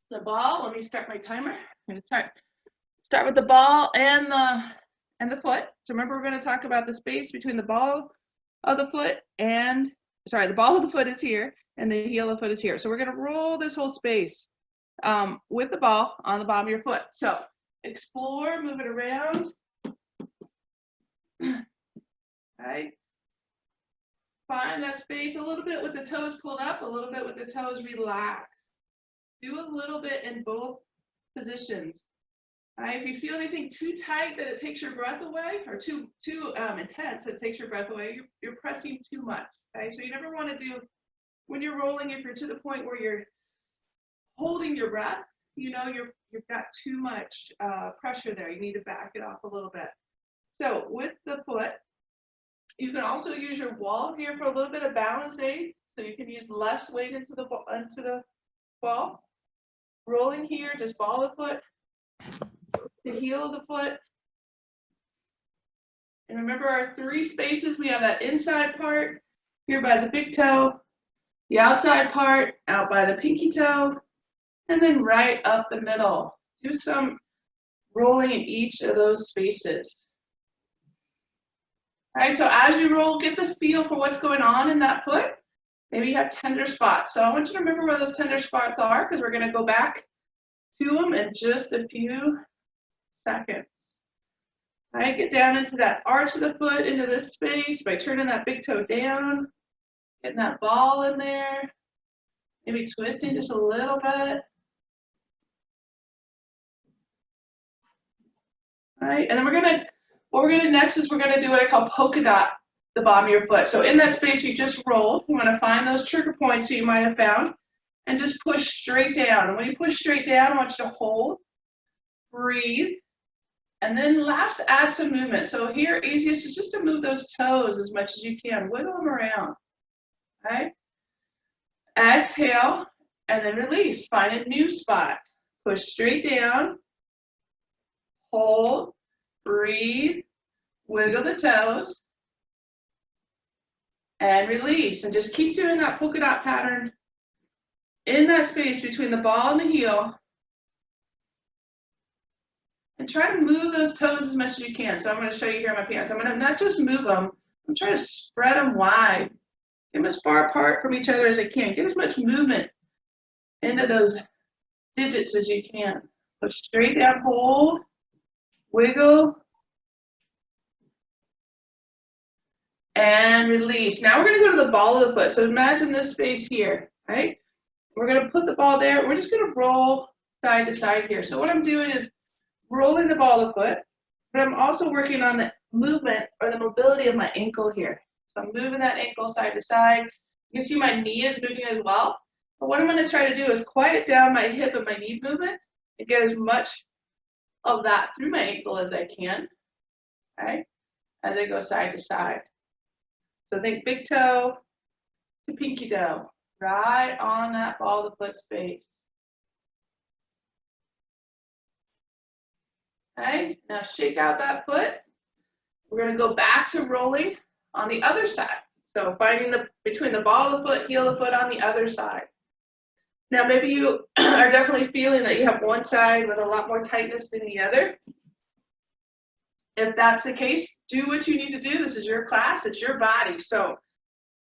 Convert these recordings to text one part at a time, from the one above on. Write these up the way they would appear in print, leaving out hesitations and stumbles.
the ball. Let me start my timer. I'm going to start with the ball and the foot. So remember, we're going to talk about the space between the ball of the foot and, sorry, the ball of the foot is here and the heel of the foot is here. So we're going to roll this whole space with the ball on the bottom of your foot. So explore, move it around. Right. Find that space a little bit with the toes pulled up, a little bit with the toes relaxed. Do a little bit in both positions. Right. If you feel anything too tight that it takes your breath away, or too intense that it takes your breath away, you're pressing too much. Okay. So you never want to do, when you're rolling, if you're to the point where you're holding your breath, you know you've got too much pressure there. You need to back it off a little bit. So with the foot, you can also use your wall here for a little bit of balance aid. So you can use less weight into the ball. Rolling here, just ball of the foot, the heel of the foot. And remember our 3 spaces. We have that inside part here by the big toe, the outside part out by the pinky toe, and then right up the middle. Do some rolling in each of those spaces. All right, so as you roll, get the feel for what's going on in that foot. Maybe you have tender spots. So I want you to remember where those tender spots are, because we're going to go back to them in just a few seconds. All right, get down into that arch of the foot, into this space by turning that big toe down, getting that ball in there, maybe twisting just a little bit. All right, and then what we're gonna next is we're gonna do what I call polka dot the bottom of your foot. So in that space you just rolled, you wanna find those trigger points that you might have found and just push straight down. And when you push straight down, I want you to hold, breathe, and then last add some movement. So here, easiest is just to move those toes as much as you can, wiggle them around, right? Exhale, and then release, find a new spot. Push straight down, hold, breathe, wiggle the toes, and release. And just keep doing that polka dot pattern in that space between the ball and the heel. And try to move those toes as much as you can. So I'm going to show you here in my pants. I'm going to not just move them, I'm trying to spread them wide. Get them as far apart from each other as I can. Get as much movement into those digits as you can. Push straight down, hold, wiggle, and release. Now we're going to go to the ball of the foot. So imagine this space here, right? We're going to put the ball there. We're just going to roll side to side here. So what I'm doing is rolling the ball of the foot, but I'm also working on the movement or the mobility of my ankle here. So I'm moving that ankle side to side. You can see my knee is moving as well. But what I'm going to try to do is quiet down my hip and my knee movement and get as much of that through my ankle as I can, right? As I go side to side. So think big toe to pinky toe, right on that ball of the foot space. Okay, now shake out that foot. We're going to go back to rolling on the other side. So finding between the ball of the foot, heel of the foot on the other side. Now maybe you are definitely feeling that you have one side with a lot more tightness than the other. If that's the case, do what you need to do. This is your class, it's your body. So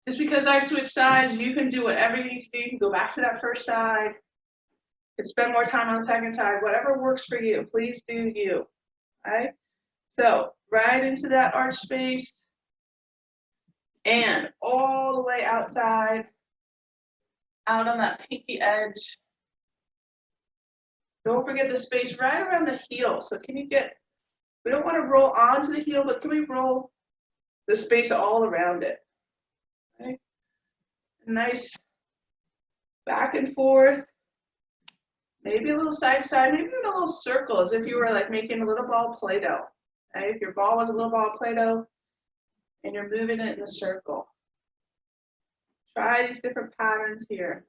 just because I switch sides, you can do whatever you need to do. You can go back to that first side. You can spend more time on the second side, whatever works for you. Please do you. All right? So right into that arch space and all the way outside, out on that pinky edge. Don't forget the space right around the heel. So can you get, we don't want to roll onto the heel, but can we roll the space all around it? Okay? Nice back and forth. Maybe a little side to side, maybe even a little circle, as if you were like making a little ball Play-Doh. Okay? If your ball was a little ball Play-Doh and you're moving it in a circle. Try these different patterns here.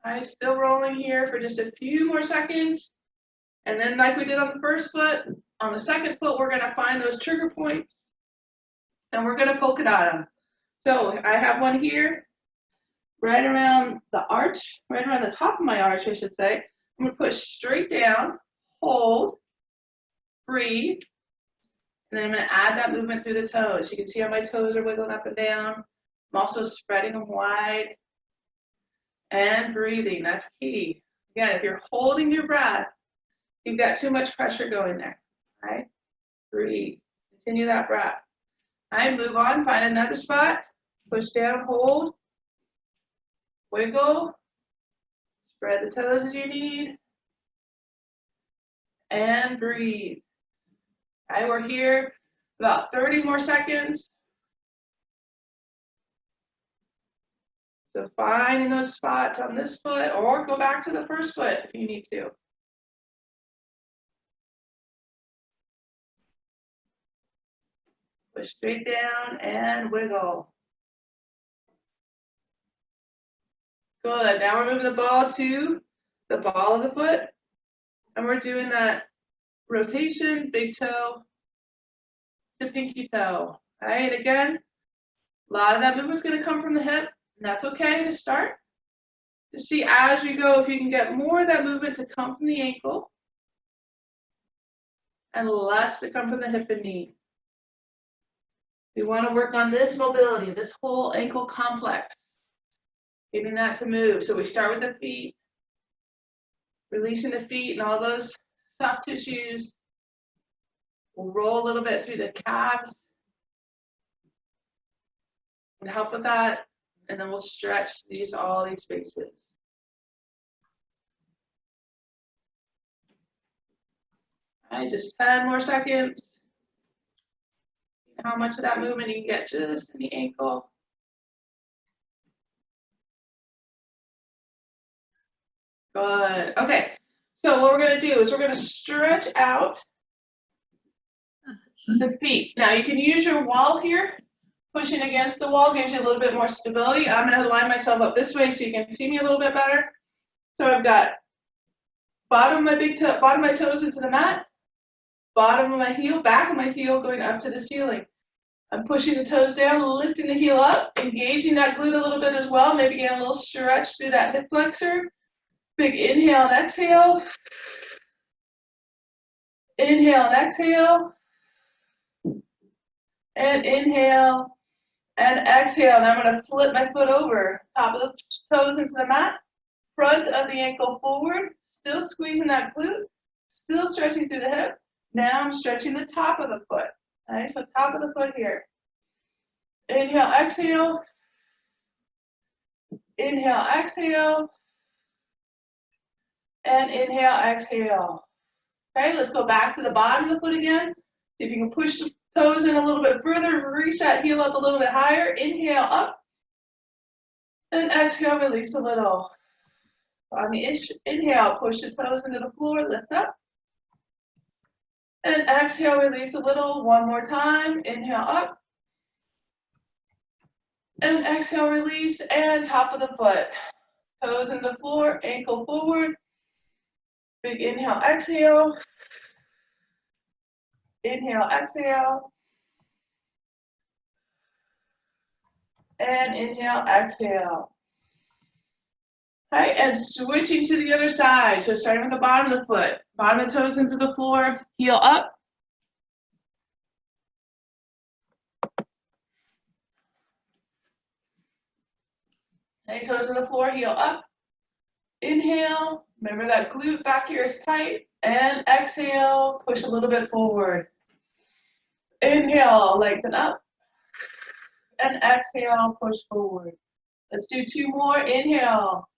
All right, still rolling here for just a few more seconds. And then like we did on the first foot, on the second foot, we're going to find those trigger points and we're going to polka dot them. So I have one here, right around the arch, right around the top of my arch, I should say. I'm gonna push straight down, hold, breathe, and then I'm gonna add that movement through the toes. You can see how my toes are wiggling up and down. I'm also spreading them wide and breathing, that's key. Again, if you're holding your breath, you've got too much pressure going there, right? Breathe, continue that breath. All right, move on, find another spot, push down, hold, wiggle, spread the toes as you need, and breathe. All right, we're here about 30 more seconds. So finding those spots on this foot, or go back to the first foot if you need to. Push straight down and wiggle. Good, now we're moving the ball to the ball of the foot, and we're doing that rotation, big toe to pinky toe. All right, again, a lot of that movement's gonna come from the hip, and that's okay to start. Just see as you go if you can get more of that movement to come from the ankle and less to come from the hip and knee. We want to work on this mobility, this whole ankle complex, getting that to move. So we start with the feet, releasing the feet and all those soft tissues. We'll roll a little bit through the calves and help with that. And then we'll stretch all these spaces. All right, just 10 more seconds. How much of that movement you can get just in the ankle. Good. Okay. So what we're going to do is we're going to stretch out the feet. Now you can use your wall here. Pushing against the wall gives you a little bit more stability. I'm going to line myself up this way so you can see me a little bit better. So I've got bottom of my toes into the mat, bottom of my heel, back of my heel going up to the ceiling. I'm pushing the toes down, lifting the heel up, engaging that glute a little bit as well, maybe getting a little stretch through that hip flexor. Big inhale and exhale. Inhale and exhale. And inhale and exhale. And I'm going to flip my foot over. Top of the toes into the mat. Front of the ankle forward. Still squeezing that glute. Still stretching through the hip. Now I'm stretching the top of the foot. All right, so top of the foot here. Inhale, exhale. Inhale, exhale. And inhale, exhale. Okay, let's go back to the bottom of the foot again. See if you can push the toes in a little bit further, reach that heel up a little bit higher. Inhale up. And exhale, release a little. On the inhale, push the toes into the floor, lift up. And exhale, release a little. One more time. Inhale up. And exhale, release. And top of the foot. Toes in the floor, ankle forward. Big inhale, exhale. Inhale, exhale. And inhale, exhale. All right, and switching to the other side. So starting with the bottom of the foot. Bottom of the toes into the floor, heel up. Okay, toes to the floor, heel up. Inhale, remember that glute back here is tight. And exhale, push a little bit forward. Inhale, lengthen up. And exhale, push forward. Let's do two more. Inhale,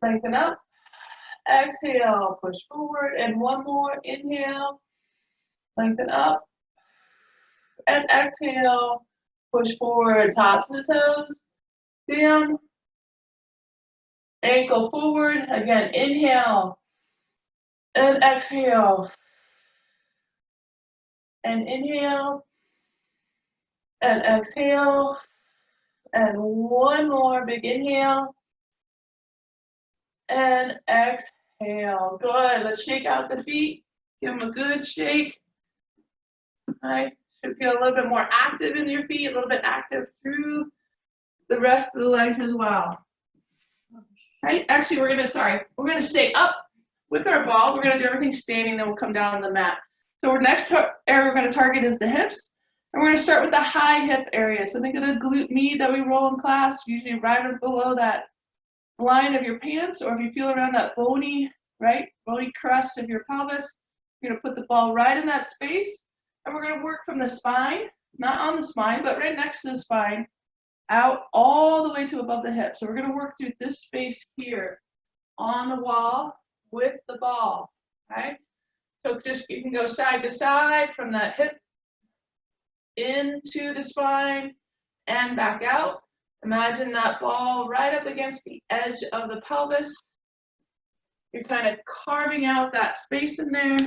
lengthen up. Exhale, push forward. And one more. Inhale, lengthen up. And exhale, push forward. Tops of the toes, down. Ankle forward. Again, inhale. And exhale. And inhale. And exhale. And one more big inhale. And exhale. Good. Let's shake out the feet. Give them a good shake. All right. Should feel a little bit more active in your feet, a little bit active through the rest of the legs as well. Right? Actually, we're gonna stay up with our ball. We're gonna do everything standing, then we'll come down on the mat. So our next area we're gonna target is the hips. And we're gonna start with the high hip area. So think of the glute med that we roll in class, usually right below that line of your pants, or if you feel around that bony crust of your pelvis, you're gonna put the ball right in that space. And we're gonna work from the spine, not on the spine, but right next to the spine, out all the way to above the hip. So we're gonna work through this space here on the wall with the ball, okay? So just, you can go side to side from that hip into the spine and back out. Imagine that ball right up against the edge of the pelvis. You're kind of carving out that space in there.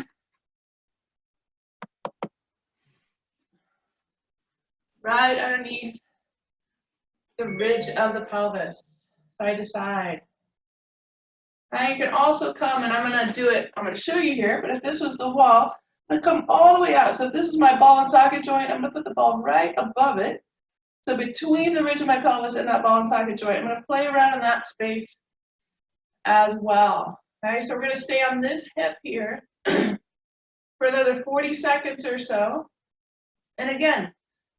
Right underneath the ridge of the pelvis, side to side. Now you can also come, and I'm going to show you here, but if this was the wall, I'm going to come all the way out. So if this is my ball and socket joint, I'm going to put the ball right above it. So between the ridge of my pelvis and that ball and socket joint, I'm going to play around in that space as well. Okay, so we're going to stay on this hip here for another 40 seconds or so. And again,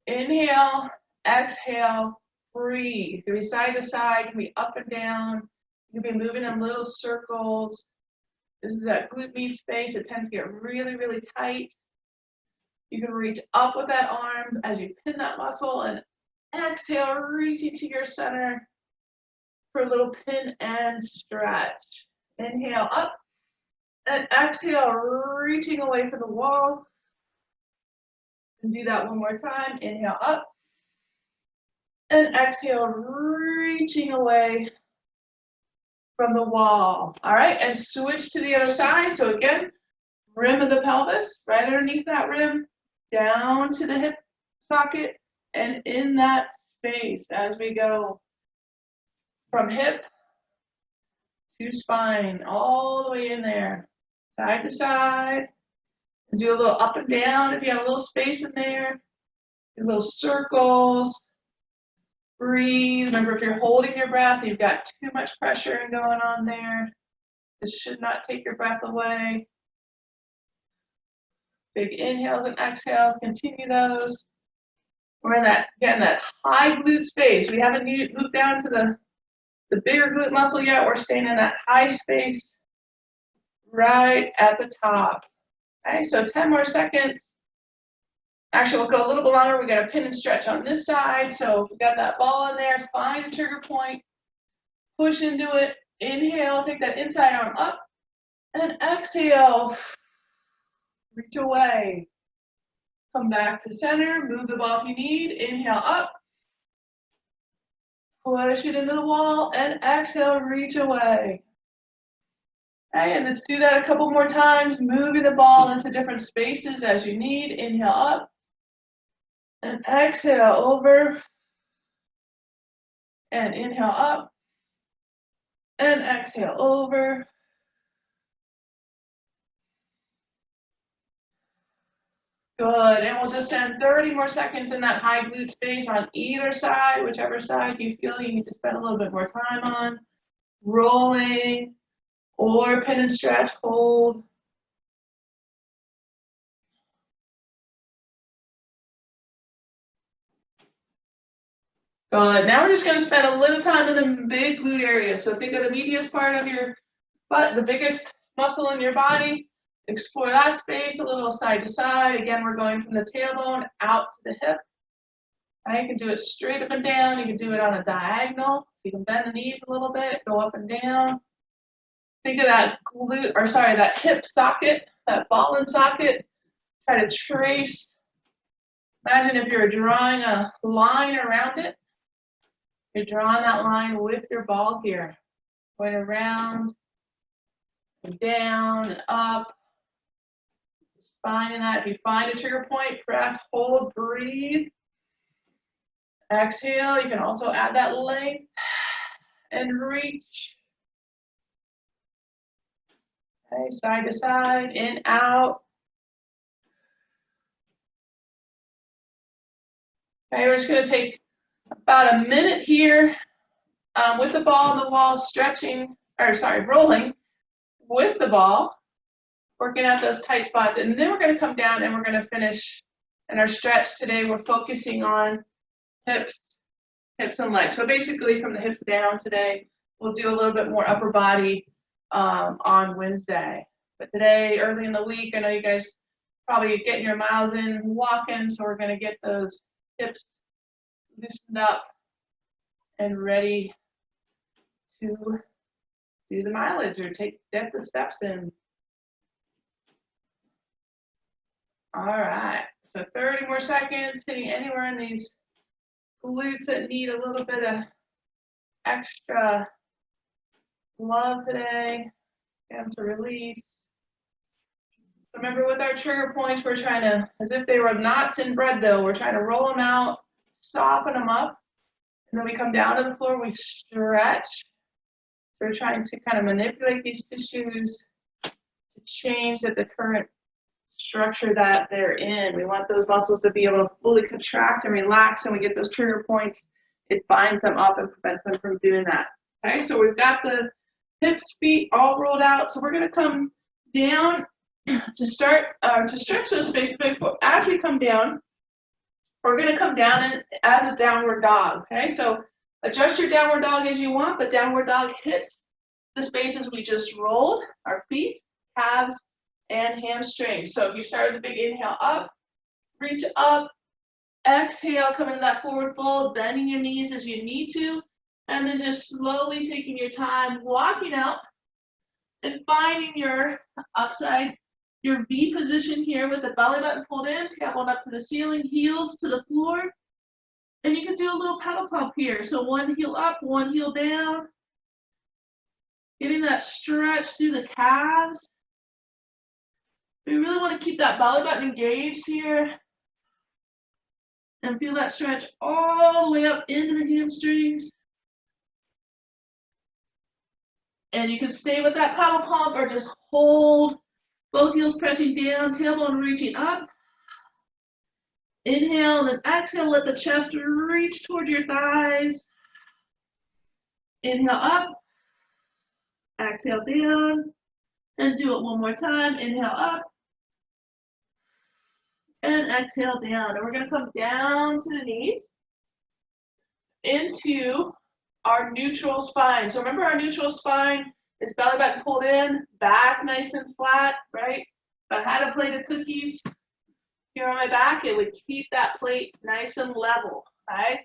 inhale, exhale, breathe. Can be side to side, can be up and down. You can be moving in little circles. This is that glute med space. It tends to get really, really tight. You can reach up with that arm as you pin that muscle, and exhale, reaching to your center for a little pin and stretch. Inhale up, and exhale, reaching away from the wall. And do that one more time. Inhale up, and exhale, reaching away from the wall. All right, and switch to the other side. So again, rim of the pelvis, right underneath that rim, down to the hip socket, and in that space as we go from hip to spine, all the way in there, side to side. And do a little up and down if you have a little space in there. Do little circles. Breathe. Remember, if you're holding your breath, you've got too much pressure going on there. This should not take your breath away. Big inhales and exhales. Continue those. We're in that, again, that high glute space. We haven't moved down to the bigger glute muscle yet. We're staying in that high space right at the top. Okay, so 10 more seconds. Actually, we'll go a little bit longer. We got a pin and stretch on this side. So if we got that ball in there, find a trigger point, push into it, inhale, take that inside arm up, and exhale, reach away. Come back to center, move the ball if you need, inhale up, push it into the wall, and exhale, reach away. Okay, and let's do that a couple more times, moving the ball into different spaces as you need. Inhale up, and exhale over, and inhale up, and exhale over. Good, and we'll just spend 30 more seconds in that high glute space on either side, whichever side you feel you need to spend a little bit more time on. Rolling, or pin and stretch, hold. Good, now we're just gonna spend a little time in the big glute area. So think of the medius part of your butt, the biggest muscle in your body. Explore that space a little side to side. Again, we're going from the tailbone out to the hip. Now you can do it straight up and down. You can do it on a diagonal. So you can bend the knees a little bit, go up and down. Think of that glute, or sorry, that hip socket, that ball and socket. Try to trace. Imagine if you're drawing a line around it. You're drawing that line with your ball here. Going around, and down, and up. Finding that. If you find a trigger point, press, hold, breathe. Exhale. You can also add that length and reach. Okay, side to side, in, out. Okay, we're just going to take about a minute here with the ball on the wall, stretching, or sorry, rolling with the ball, working out those tight spots. And then we're going to come down and we're going to finish in our stretch today. We're focusing on hips and legs. So basically from the hips down today, we'll do a little bit more upper body on Wednesday. But today, early in the week, I know you guys probably getting your miles in walking, so we're going to get those hips loosened up and ready to do the mileage or get the steps in. All right, so 30 more seconds, hitting anywhere in these glutes that need a little bit of extra love today. Get them to release. Remember with our trigger points, we're trying to, as if they were knots in bread dough, we're trying to roll them out, soften them up, and then we come down to the floor, we stretch. We're trying to kind of manipulate these tissues to change the current structure that they're in. We want those muscles to be able to fully contract and relax, and we get those trigger points. It binds them up and prevents them from doing that. Okay, so we've got the hips, feet all rolled out. So we're going to come down to start to stretch those spaces. But as we come down, we're going to come down as a downward dog. Okay, so adjust your downward dog as you want, but downward dog hits the spaces we just rolled, our feet, calves, and hamstrings. So if you start with a big inhale up, reach up, exhale, come into that forward fold, bending your knees as you need to, and then just slowly taking your time, walking out and finding your upside, your V position here with the belly button pulled in, tailbone up to the ceiling, heels to the floor. And you can do a little pedal pump here. So one heel up, one heel down. Getting that stretch through the calves. We really want to keep that belly button engaged here. And feel that stretch all the way up into the hamstrings. And you can stay with that paddle pump or just hold both heels pressing down, tailbone reaching up. Inhale, then exhale, let the chest reach toward your thighs. Inhale up, exhale down, and do it one more time. Inhale up, and exhale down. And we're gonna come down to the knees into our neutral spine. So remember our neutral spine is belly button pulled in, back nice and flat, right? If I had a plate of cookies here on my back, it would keep that plate nice and level, right?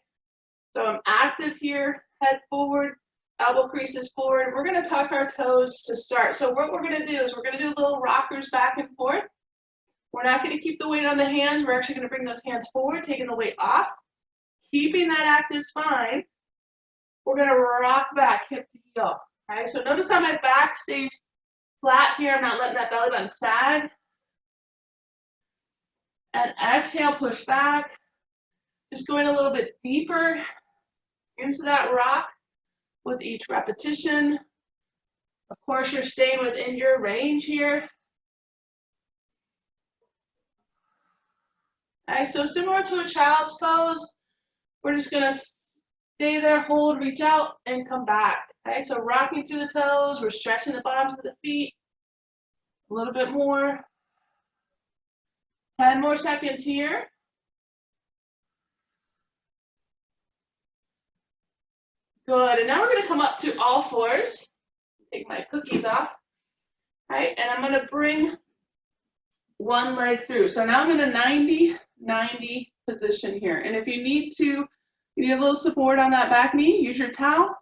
So I'm active here, head forward, elbow creases forward. We're gonna tuck our toes to start. So what we're gonna do is we're gonna do little rockers back and forth. We're not gonna keep the weight on the hands. We're actually gonna bring those hands forward, taking the weight off, keeping that active spine. We're gonna rock back, hip to heel. Okay, so notice how my back stays flat here. I'm not letting that belly button sag. And exhale, push back. Just going a little bit deeper into that rock with each repetition. Of course, you're staying within your range here. Okay, so similar to a child's pose, we're just gonna stay there, hold, reach out, and come back. Okay, so rocking through the toes, we're stretching the bottoms of the feet. A little bit more. 10 more seconds here. Good, and now we're gonna come up to all fours. Take my cookies off. All right, and I'm gonna bring one leg through. So now I'm in a 90-90 position here. And if you need a little support on that back knee, use your towel,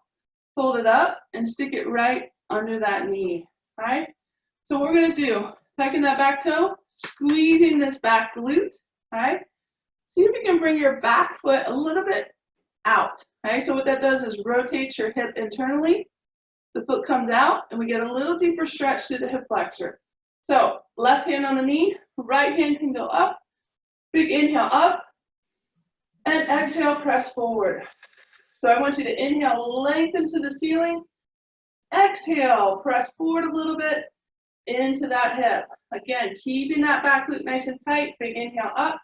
fold it up, and stick it right under that knee. All right, so what we're gonna do, tucking that back toe, squeezing this back glute. All right, see if you can bring your back foot a little bit out. Okay, so what that does is rotates your hip internally. The foot comes out, and we get a little deeper stretch through the hip flexor. So left hand on the knee, right hand can go up. Big inhale up, and exhale, press forward. So I want you to inhale, lengthen to the ceiling. Exhale, press forward a little bit into that hip. Again, keeping that back glute nice and tight. Big inhale up.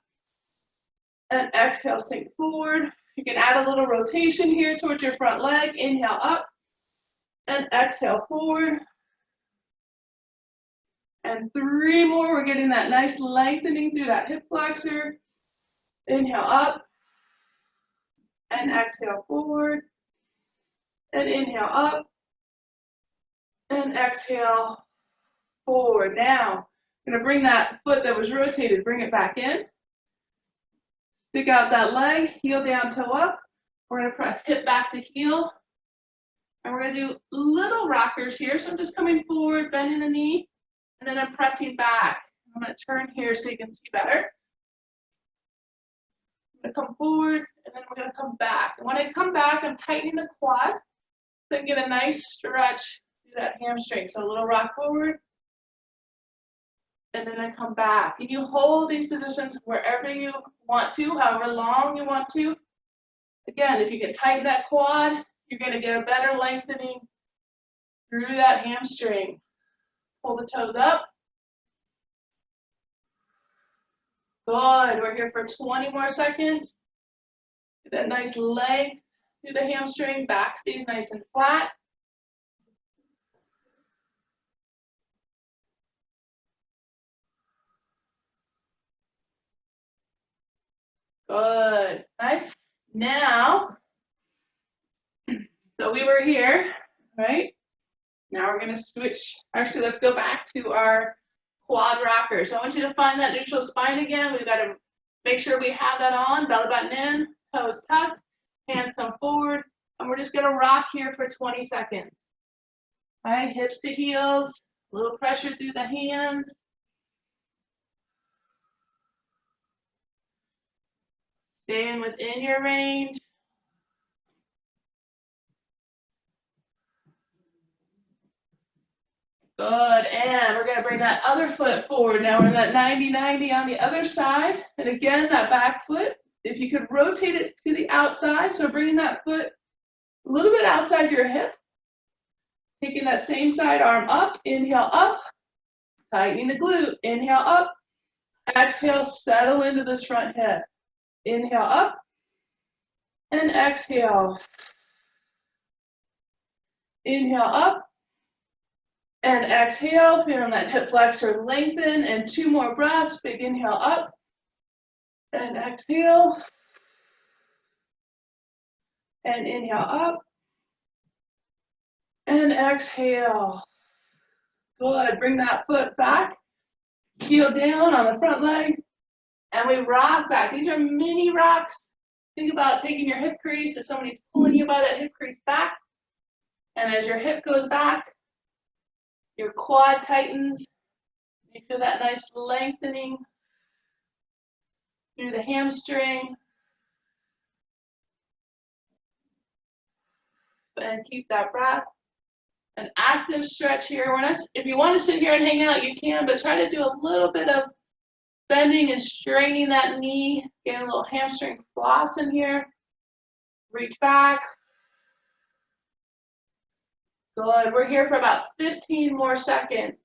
And exhale, sink forward. You can add a little rotation here towards your front leg. Inhale up and exhale forward. And 3 more. We're getting that nice lengthening through that hip flexor. Inhale up and exhale forward. And inhale up and exhale forward. Now, I'm going to bring that foot that was rotated, bring it back in. Stick out that leg, heel down, toe up. We're going to press hip back to heel. And we're going to do little rockers here. So I'm just coming forward, bending the knee, and then I'm pressing back. I'm going to turn here so you can see better. I'm going to come forward, and then we're going to come back. And when I come back, I'm tightening the quad so I can get a nice stretch through that hamstring. So a little rock forward, and then I come back. And you hold these positions wherever you want to, however long you want to. Again, if you can tighten that quad, you're going to get a better lengthening through that hamstring. Pull the toes up. Good. We're here for 20 more seconds. Get that nice length through the hamstring. Back stays nice and flat. Good. Nice. Now, so we were here, right? Now we're going to switch. Actually, let's go back to our quad rocker. So I want you to find that neutral spine again. We've got to make sure we have that on. Belly button in, toes tucked, hands come forward, and we're just going to rock here for 20 seconds. All right, hips to heels, a little pressure through the hands. Staying within your range. Good, and we're going to bring that other foot forward. Now we're in that 90-90 on the other side. And again, that back foot, if you could rotate it to the outside, so bringing that foot a little bit outside your hip. Taking that same side arm up, inhale up, tightening the glute, inhale up, exhale, settle into this front hip. Inhale up, and exhale. Inhale up, and exhale, feeling that hip flexor lengthen, and 2 more breaths. Big inhale up, and exhale, and inhale up, and exhale. Good, bring that foot back, heel down on the front leg, and we rock back. These are mini rocks. Think about taking your hip crease, if somebody's pulling you by that hip crease back, and as your hip goes back, your quad tightens. You feel that nice lengthening through the hamstring. And keep that breath. An active stretch here. We're not, if you want to sit here and hang out, you can, but try to do a little bit of bending and straining that knee. Get a little hamstring floss in here. Reach back. Good. We're here for about 15 more seconds.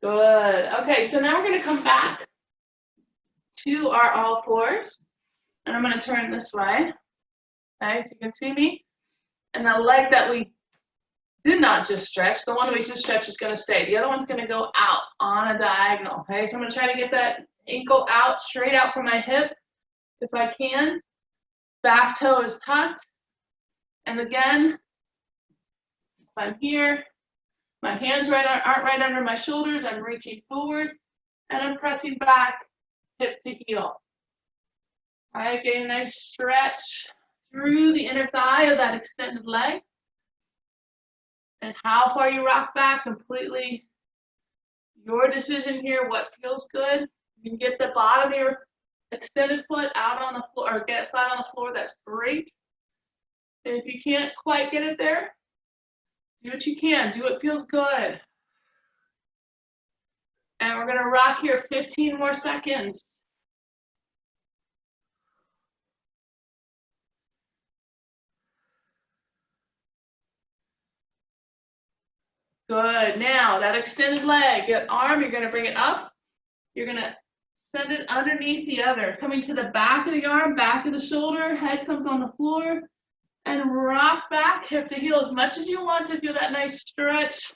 Good. Okay, so now we're going to come back to our all fours. And I'm going to turn this way. Okay, so you can see me. And the leg that we did not just stretch, the one we just stretched is going to stay. The other one's going to go out on a diagonal. Okay, so I'm going to try to get that ankle out, straight out from my hip if I can. Back toe is tucked. And again, if I'm here, my hands aren't right under my shoulders. I'm reaching forward and I'm pressing back, hip to heel. All right, getting a nice stretch through the inner thigh of that extended leg. And how far you rock back, completely your decision here, what feels good. You can get the bottom of your extended foot out on the floor, or get it flat on the floor, that's great. And if you can't quite get it there, do what you can, do what feels good. And we're gonna rock here 15 more seconds. Good. Now that extended leg, your arm, you're going to bring it up. You're going to send it underneath the other, coming to the back of the arm, back of the shoulder, head comes on the floor, and rock back, hip to heel as much as you want to feel that nice stretch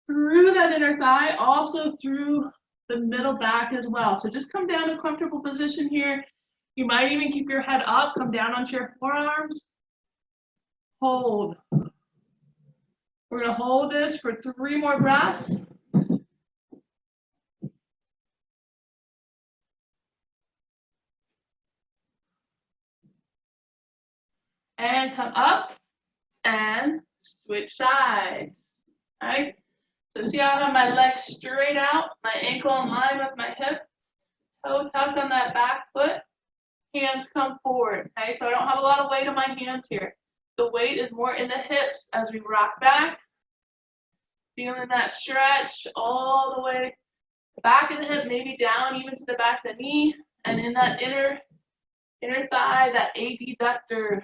through that inner thigh, also through the middle back as well. So just come down to a comfortable position here. You might even keep your head up, come down onto your forearms. Hold. We're going to hold this for 3 more breaths. And come up and switch sides. All right. So see how I have my legs straight out, my ankle in line with my hip, toe tucked on that back foot, hands come forward. Okay, so I don't have a lot of weight on my hands here. The weight is more in the hips as we rock back, feeling that stretch all the way back of the hip, maybe down even to the back of the knee, and in that inner thigh, that adductor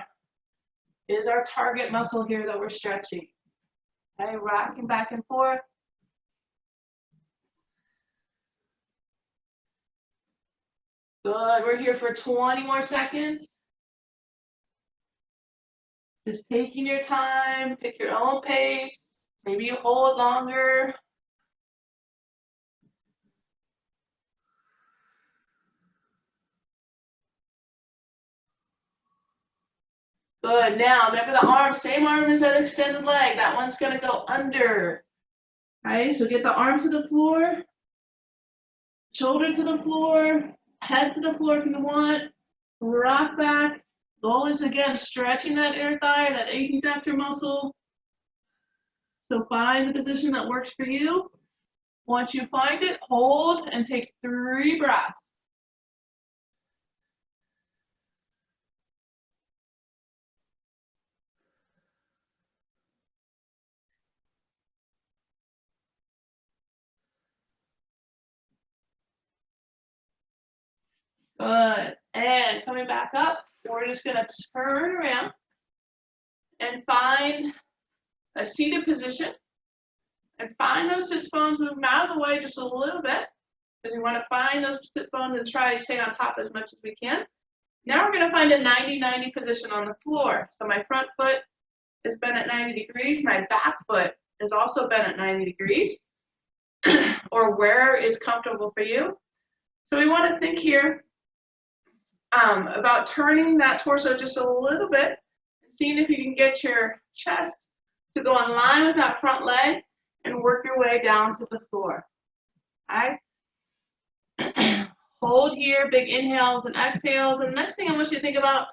is our target muscle here that we're stretching. Okay, rocking back and forth. Good, we're here for 20 more seconds. Just taking your time, pick your own pace. Maybe you hold longer. Good, now remember the arm, same arm as that extended leg. That one's gonna go under. Right, so get the arm to the floor, shoulder to the floor, head to the floor if you want. Rock back. Goal is again stretching that inner thigh, that adductor muscle. So find the position that works for you. Once you find it, hold and take 3 breaths. Good. And coming back up, we're just going to turn around and find a seated position. And find those sit bones, move them out of the way just a little bit, because we want to find those sit bones and try to stay on top as much as we can. Now we're going to find a 90-90 position on the floor. So my front foot is bent at 90 degrees. My back foot is also bent at 90 degrees, or where is comfortable for you. So we want to think here about turning that torso just a little bit, seeing if you can get your chest to go in line with that front leg and work your way down to the floor. All right. Hold here, big inhales and exhales. And the next thing I want you to think about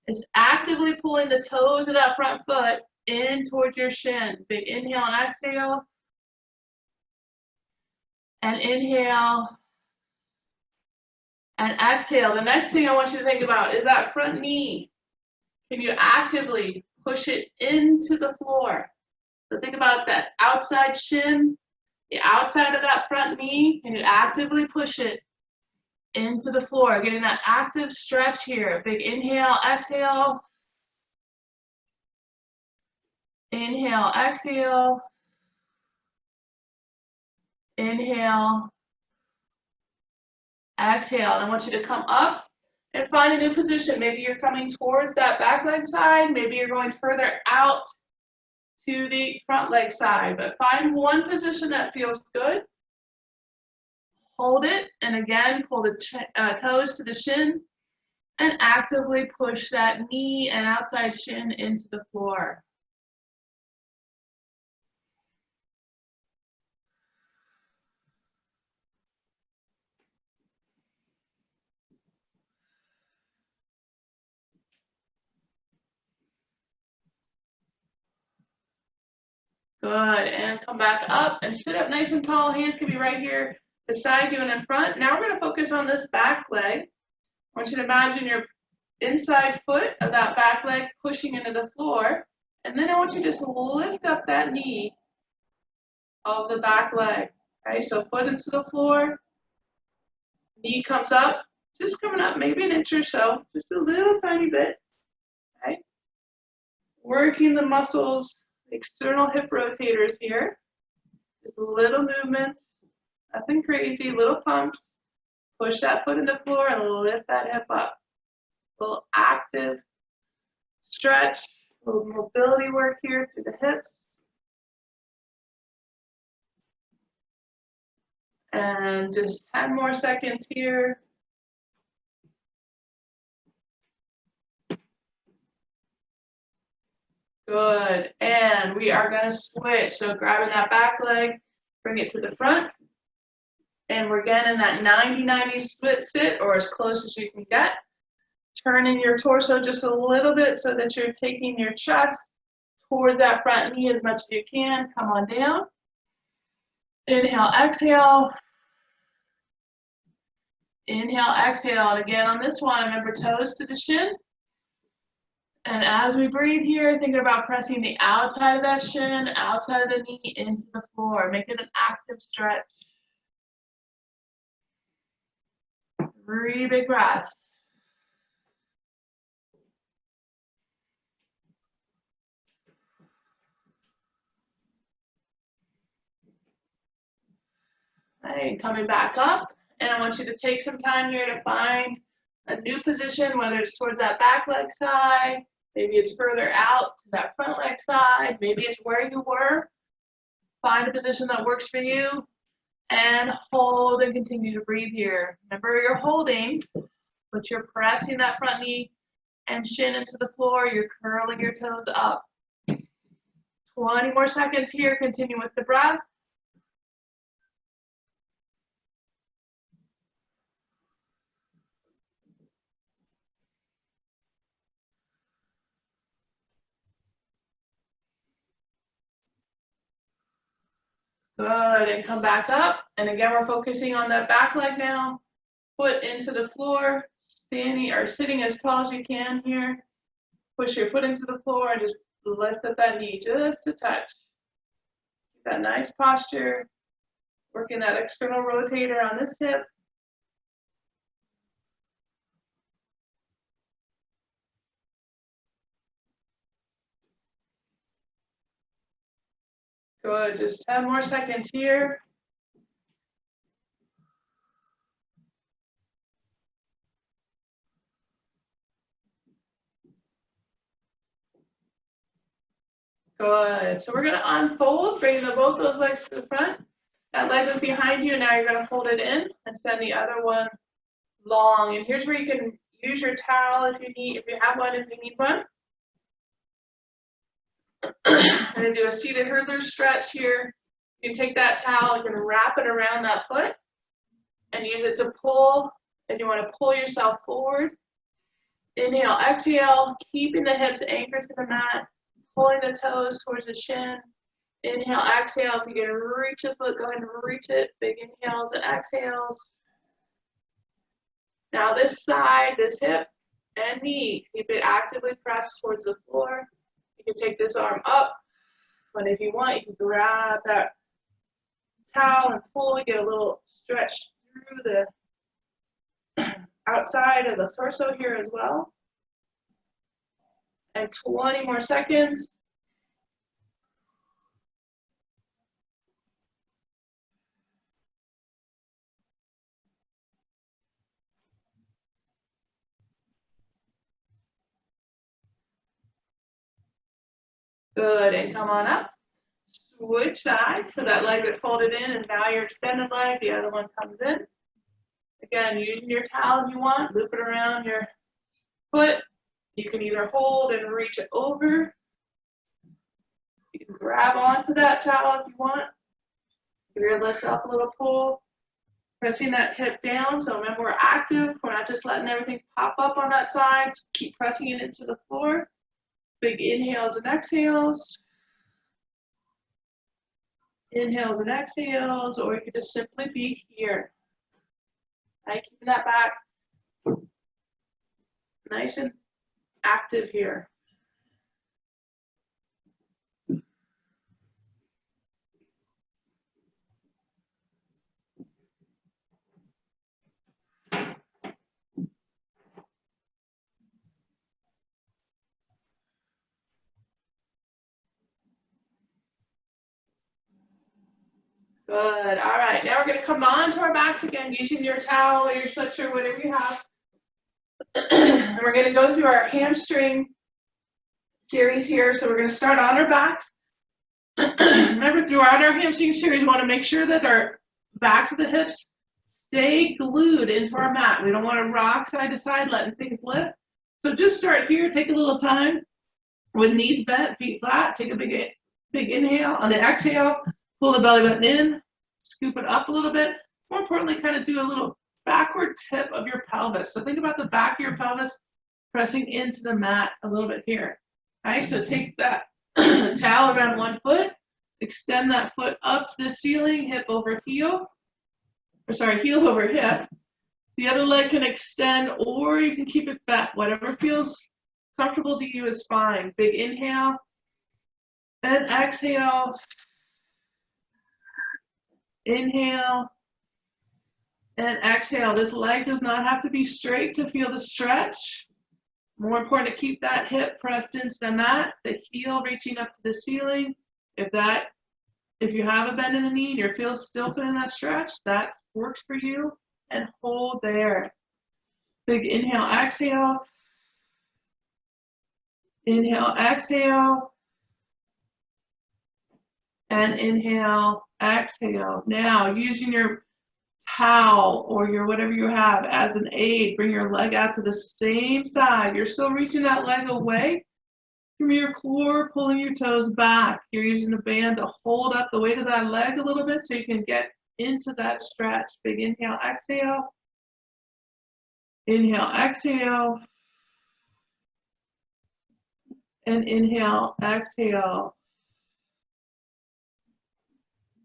is actively pulling the toes of that front foot in towards your shin. Big inhale and exhale. And inhale and exhale. The next thing I want you to think about is that front knee. Can you actively push it into the floor? So think about that outside shin, the outside of that front knee, and you actively push it into the floor, getting that active stretch here. Big inhale, exhale. Inhale, exhale. Inhale, exhale. And I want you to come up and find a new position. Maybe you're coming towards that back leg side. Maybe you're going further out to the front leg side, but find one position that feels good. Hold it, and again, pull the toes to the shin, and actively push that knee and outside shin into the floor. Good, and come back up and sit up nice and tall. Hands can be right here beside you and in front. Now we're going to focus on this back leg. I want you to imagine your inside foot of that back leg pushing into the floor. And then I want you to just lift up that knee of the back leg. Okay, so foot into the floor, knee comes up, just coming up maybe an inch or so, just a little tiny bit. Okay, working the muscles External hip rotators here. Just little movements, nothing crazy, little pumps. Push that foot in the floor and lift that hip up. A little active stretch, a little mobility work here through the hips. And just 10 more seconds here. Good. And we are going to switch. So grabbing that back leg, bring it to the front. And we're again in that 90-90 split sit, or as close as you can get. Turning your torso just a little bit so that you're taking your chest towards that front knee as much as you can. Come on down. Inhale, exhale. Inhale, exhale. And again on this one, remember toes to the shin. And as we breathe here, thinking about pressing the outside of that shin, outside of the knee into the floor. Make it an active stretch. 3 big breaths. Right, coming back up, and I want you to take some time here to find a new position, whether it's towards that back leg side, maybe it's further out to that front leg side, maybe it's where you were. Find a position that works for you, and hold and continue to breathe here. Remember, you're holding, but you're pressing that front knee and shin into the floor. You're curling your toes up. 20 more seconds here. Continue with the breath. Good, and come back up. And again, we're focusing on that back leg now. Foot into the floor, standing or sitting as tall as you can here. Push your foot into the floor and just lift up that knee just a touch. Keep that nice posture. Working that external rotator on this hip. Good, just 10 more seconds here. Good, so we're gonna unfold, bring both those legs to the front. That leg is behind you, now you're gonna fold it in and send the other one long. And here's where you can use your towel if you have one, if you need one. I'm gonna do a seated hurdler stretch here. You can take that towel, you can wrap it around that foot and use it to pull, and you want to pull yourself forward. Inhale, exhale, keeping the hips anchored to the mat, pulling the toes towards the shin. Inhale, exhale. If you can reach the foot, go ahead and reach it. Big inhales and exhales. Now this side, this hip and knee, keep it actively pressed towards the floor. You can take this arm up, but if you want, you can grab that towel and pull, get a little stretch through the outside of the torso here as well. And 20 more seconds. Good, and come on up. Switch sides, so that leg is folded in, and now your extended leg, the other one comes in. Again, using your towel if you want, loop it around your foot. You can either hold and reach it over. You can grab onto that towel if you want. Give yourself a little pull. Pressing that hip down, so remember we're active. We're not just letting everything pop up on that side. Just keep pressing it into the floor. Big inhales and exhales. Inhales and exhales, or you could just simply be here. Right, keeping that back nice and active here. Good. All right. Now we're going to come on to our backs again using your towel or your sweatshirt, whatever you have. And we're going to go through our hamstring series here. So we're going to start on our backs. Remember, throughout our hamstring series, we want to make sure that our backs of the hips stay glued into our mat. We don't want to rock side to side, letting things lift. So just start here. Take a little time with knees bent, feet flat. Take a big inhale. On the exhale, pull the belly button in, scoop it up a little bit. More importantly, kind of do a little backward tip of your pelvis. So think about the back of your pelvis pressing into the mat a little bit here. All right, so take that towel around one foot, extend that foot up to the ceiling, hip over heel, or sorry, heel over hip. The other leg can extend, or you can keep it back. Whatever feels comfortable to you is fine. Big inhale and exhale. Inhale and exhale. This leg does not have to be straight to feel the stretch. More important to keep that hip pressed into the mat, the heel reaching up to the ceiling. If you have a bend in the knee and you're still feeling that stretch, that works for you, and hold there. Big inhale, exhale. Inhale, exhale. And inhale, exhale. Now, using your towel or your whatever you have as an aid, bring your leg out to the same side. You're still reaching that leg away from your core, pulling your toes back. You're using the band to hold up the weight of that leg a little bit so you can get into that stretch. Big inhale, exhale. Inhale, exhale. And inhale, exhale.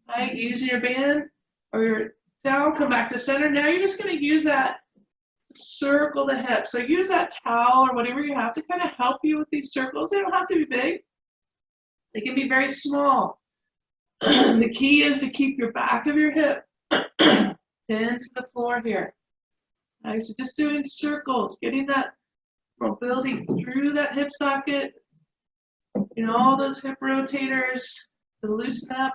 All right, using your band or your towel, come back to center. Now you're just going to use that to circle the hips. So use that towel or whatever you have to kind of help you with these circles. They don't have to be big. They can be very small. The key is to keep your back of your hip into the floor here. All right, so just doing circles, getting that mobility through that hip socket, all those hip rotators to loosen up.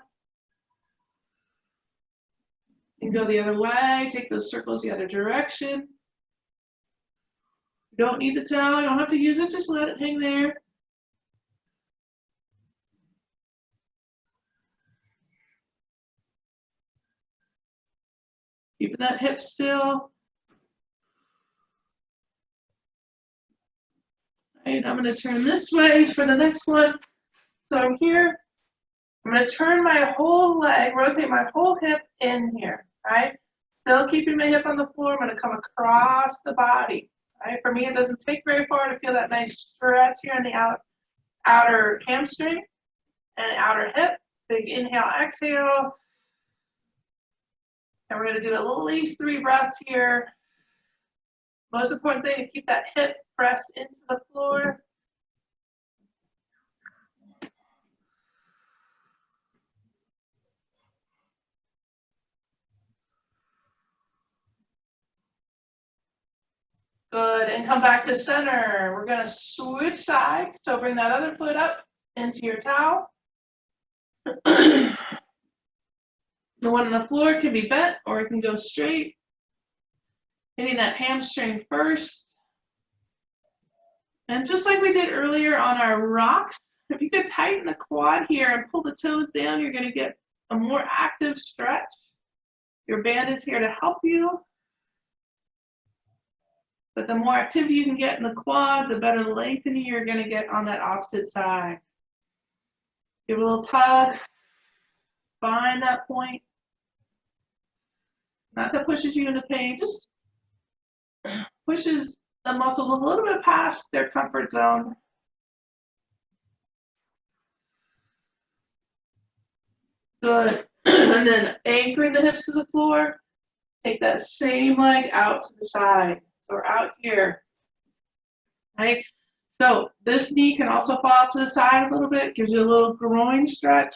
And go the other way, take those circles the other direction. You don't need the towel, you don't have to use it, just let it hang there. Keeping that hip still. Right, I'm going to turn this way for the next one. So I'm here. I'm going to turn my whole leg, rotate my whole hip in here. Right? Still keeping my hip on the floor. I'm going to come across the body. Right? For me, it doesn't take very far to feel that nice stretch here in the outer hamstring and outer hip. Big inhale, exhale. And we're going to do at least 3 breaths here. Most important thing, to keep that hip pressed into the floor. Good, and come back to center. We're going to switch sides. So bring that other foot up into your towel. The one on the floor can be bent or it can go straight. Hitting that hamstring first. And just like we did earlier on our rocks, if you could tighten the quad here and pull the toes down, you're going to get a more active stretch. Your band is here to help you. But the more activity you can get in the quad, the better lengthening you're going to get on that opposite side. Give it a little tug. Find that point. Not that pushes you into pain, just pushes the muscles a little bit past their comfort zone. Good. And then anchoring the hips to the floor. Take that same leg out to the side. So we're out here. Right? So this knee can also fall to the side a little bit, gives you a little groin stretch.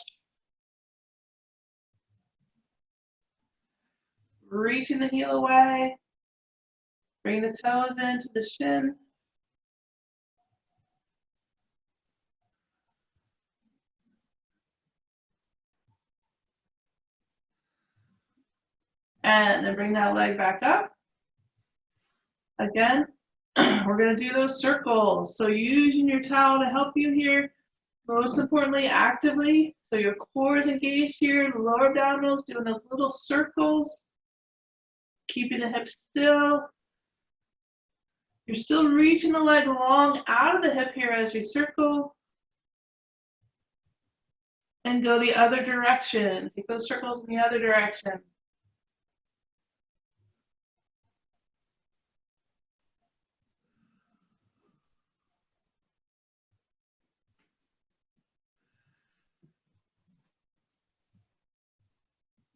Reaching the heel away. Bring the toes into the shin. And then bring that leg back up. Again, we're going to do those circles. So using your towel to help you here. Most importantly, actively. So your core is engaged here, the lower abdominals doing those little circles. Keeping the hips still. You're still reaching the leg long out of the hip here as we circle. And go the other direction. Take those circles in the other direction.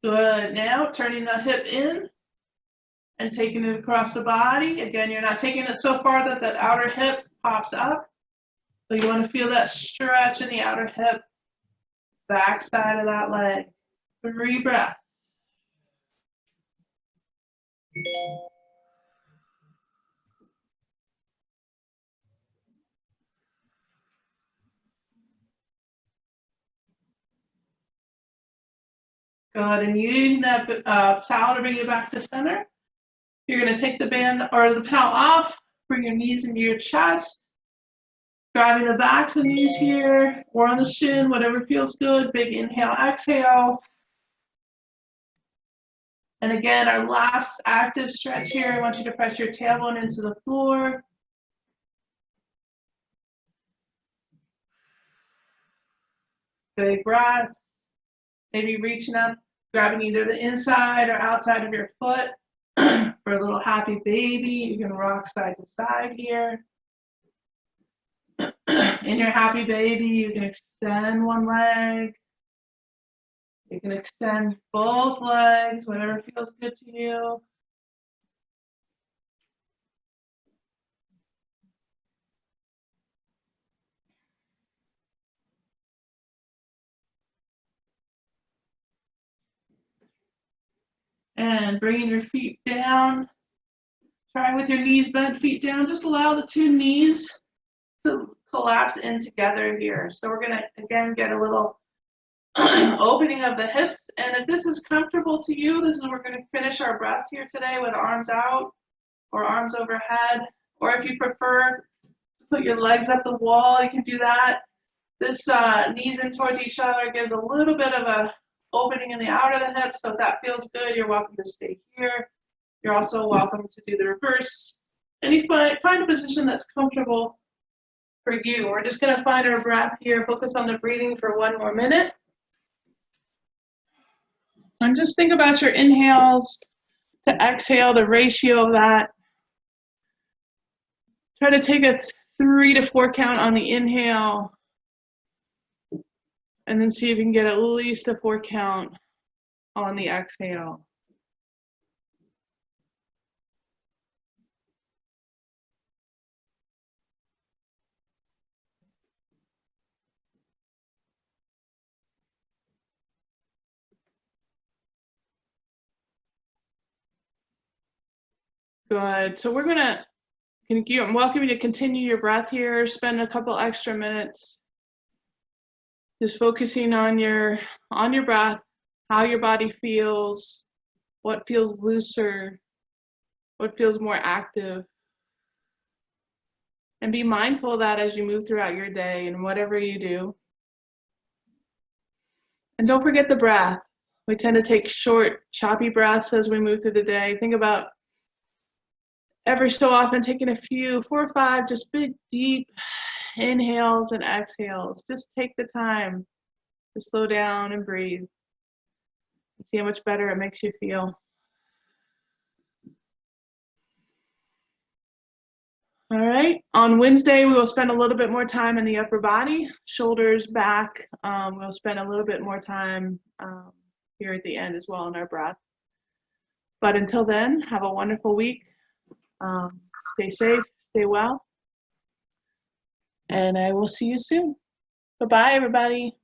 Good. Now turning the hip in and taking it across the body. Again, you're not taking it so far that that outer hip pops up. So you want to feel that stretch in the outer hip, back side of that leg. 3 breaths. Go ahead and use that towel to bring you back to center. You're going to take the band or the towel off, bring your knees into your chest, driving the back of the knees here or on the shin, whatever feels good. Big inhale, exhale. And again, our last active stretch here, I want you to press your tailbone into the floor. Big breaths. Maybe reaching up, grabbing either the inside or outside of your foot for a little happy baby. You can rock side to side here. In your happy baby, you can extend one leg. You can extend both legs, whatever feels good to you. And bringing your feet down. Try with your knees bent, feet down. Just allow the 2 knees to collapse in together here. So we're going to, again, get a little opening of the hips. And if this is comfortable to you, this is where we're going to finish our breaths here today with arms out or arms overhead. Or if you prefer to put your legs up the wall, you can do that. This knees in towards each other gives a little bit of a opening in the outer of the hips. So if that feels good, you're welcome to stay here. You're also welcome to do the reverse. And you find a position that's comfortable for you. We're just going to find our breath here, focus on the breathing for 1 more minute. And just think about your inhales to exhale, the ratio of that. Try to take a 3 to 4 count on the inhale. And then see if you can get at least a 4 count on the exhale. Good. So we're gonna I'm welcoming you to continue your breath here. Spend a couple extra minutes just focusing on your breath, how your body feels, what feels looser, what feels more active. And be mindful of that as you move throughout your day and whatever you do. And don't forget the breath. We tend to take short, choppy breaths as we move through the day. Think about every so often taking a few, 4 or 5, just big, deep inhales and exhales. Just take the time to slow down and breathe. And see how much better it makes you feel. All right, on Wednesday, we will spend a little bit more time in the upper body, shoulders, back. We'll spend a little bit more time here at the end as well in our breath. But until then, have a wonderful week. Stay safe, stay well. And I will see you soon. Bye-bye, everybody.